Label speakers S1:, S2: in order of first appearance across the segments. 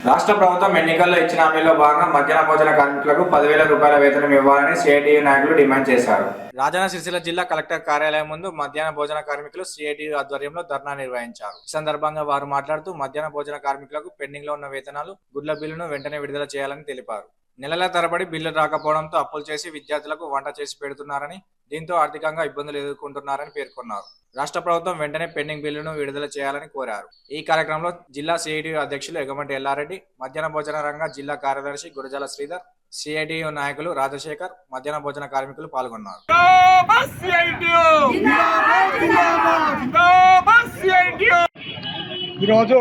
S1: రాష్ట్ర ప్రభుత్వం ఎన్నికల్లో ఇచ్చిన హామీలో భాగంగా మధ్యాహ్న భోజన కార్మికులకు 10,000 రూపాయల వేతనం ఇవ్వాలని సిఐటియు నాయకులు డిమాండ్ చేశారు. రాజన్న సిరిసిల్ల జిల్లా కలెక్టర్ కార్యాలయం ముందు మధ్యాహ్న భోజన కార్మికులు సిఐటియు ఆధ్వర్యంలో ధర్నా నిర్వహించారు. ఈ సందర్భంగా వారు మాట్లాడుతూ మధ్యాహ్న భోజన కార్మికులకు పెండింగ్ లో ఉన్న వేతనాలు, గుడ్ల బిల్లును వెంటనే విడుదల చేయాలని తెలిపారు. నెలల తరబడి బిల్లులు రాకపోవడంతో అప్పులు చేసి విద్యార్థులకు వంట చేసి పెడుతున్నారని, దీంతో ఆర్థికంగా ఇబ్బందులు ఎదుర్కొంటున్నారని పేర్కొన్నారు. రాష్ట్ర ప్రభుత్వం వెంటనే పెండింగ్ బిల్లును విడుదల చేయాలని కోరారు. ఈ కార్యక్రమంలో జిల్లా సిఐటియు అధ్యక్షులు ఎగమంటి ఎల్లారెడ్డి, మధ్యాహ్న భోజన రంగ జిల్లా కార్యదర్శి గురజాల శ్రీధర్, సిఐటియు నాయకులు రాజశేఖర్, మధ్యాహ్న భోజన కార్మికులు పాల్గొన్నారు.
S2: ఈరోజు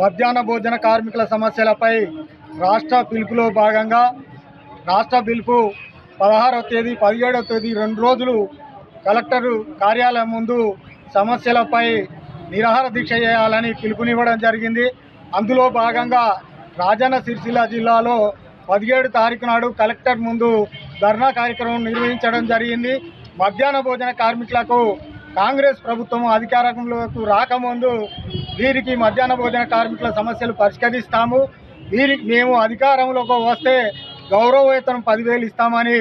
S2: మధ్యాహ్న భోజన కార్మికుల సమస్యలపై రాష్ట్ర పిలుపులో భాగంగా రాష్ట్ర పిలుపు 16వ తేదీ 17వ తేదీ 2 రోజులు కలెక్టర్ కార్యాలయం ముందు సమస్యలపై నిరాహార దీక్ష చేయాలని పిలుపునివ్వడం జరిగింది. అందులో భాగంగా రాజన్న సిరిసిల్ల జిల్లాలో 17 తారీఖు నాడు కలెక్టర్ ముందు ధర్నా కార్యక్రమం నిర్వహించడం జరిగింది. మధ్యాహ్న భోజన కార్మికులకు కాంగ్రెస్ ప్రభుత్వం అధికారంలోకి రాకముందు వీరికి మధ్యాహ్న భోజన కార్మికుల సమస్యలు పరిష్కరిస్తాము, వీరికి మేము అధికారంలోకి వస్తే గౌరవ వేతనం 10,000 ఇస్తామని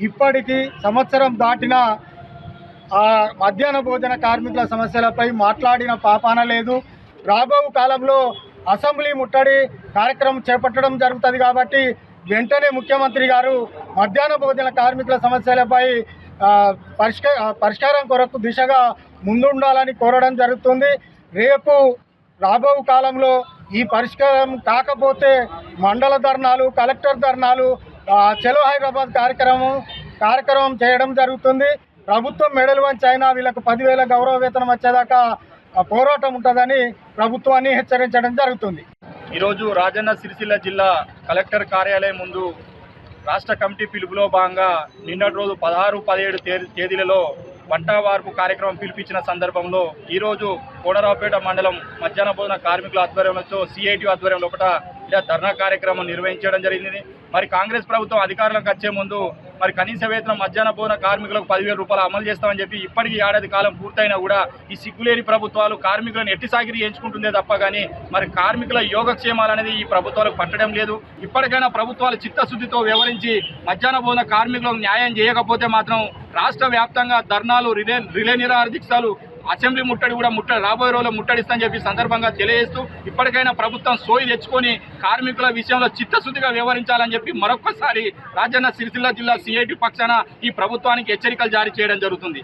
S2: ఇప్పటికీ సంవత్సరం దాటిన మధ్యాహ్న భోజన కార్మికుల సమస్యలపై మాట్లాడిన పాపాన లేదు. రాబో కాలంలో అసెంబ్లీ ముట్టడి కార్యక్రమం చేపట్టడం జరుగుతుంది కాబట్టి వెంటనే ముఖ్యమంత్రి గారు మధ్యాహ్న భోజన కార్మికుల సమస్యలపై పరిష్కారం కొరకు దిశగా ముందుండాలని కోరడం జరుగుతుంది. రేపు రాబో కాలంలో ఈ పరిష్కారం కాకపోతే మండల ధర్నాలు, కలెక్టర్ ధర్నాలు, చలో హైదరాబాద్ కార్యక్రమం చేయడం జరుగుతుంది. ప్రభుత్వం మెడలు వంచి అయినా వీళ్ళకు 10,000 గౌరవ వేతనం వచ్చేదాకా పోరాటం ఉంటుందని ప్రభుత్వాన్ని హెచ్చరించడం జరుగుతుంది.
S3: ఈరోజు రాజన్న సిరిసిల్ల జిల్లా కలెక్టర్ కార్యాలయం ముందు రాష్ట్ర కమిటీ పిలుపులో భాగంగా నిన్నటి రోజు 16, 17 తేదీలలో వంట వార్పు కార్యక్రమం పిలిపించిన సందర్భంలో ఈరోజు కోనరావుపేట మండలం మధ్యాహ్న భోజన కార్మికుల ఆధ్వర్యంలో సిఐటియు ఆధ్వర్యంలో ఇలా ధర్నా కార్యక్రమం నిర్వహించడం జరిగింది. మరి కాంగ్రెస్ ప్రభుత్వం అధికారంలోకి వచ్చే ముందు మరి కనీస వేతనం మధ్యాహ్న భోజన కార్మికులకు 10,000 రూపాయలు అమలు చేస్తామని చెప్పి ఇప్పటికీ ఏడాది కాలం పూర్తయినా కూడా ఈ సిగ్గులేని ప్రభుత్వాలు కార్మికులను ఎట్టి సాగిరి చేయించుకుంటుందే తప్ప కానీ మరి కార్మికుల యోగక్షేమాలు అనేది ఈ ప్రభుత్వాలకు పట్టడం లేదు. ఇప్పటికైనా ప్రభుత్వాలు చిత్తశుద్ధితో వ్యవహరించి మధ్యాహ్న భోజన కార్మికులకు న్యాయం చేయకపోతే మాత్రం రాష్ట్ర వ్యాప్తంగా ధర్నాలు, రిలే నిరాహార దీక్షలు, అసెంబ్లీ ముట్టడి కూడా రాబోయే రోజుల్లో ముట్టడిస్తామని చెప్పి సందర్భంగా తెలియజేస్తూ ఇప్పటికైనా ప్రభుత్వం సోయి తెచ్చుకొని కార్మికుల విషయంలో చిత్తశుద్ధిగా వ్యవహరించాలని చెప్పి మరొకసారి రాజన్న సిరిసిల్ల జిల్లా సిఐటి పక్షాన ఈ ప్రభుత్వానికి హెచ్చరికలు జారీ చేయడం జరుగుతుంది.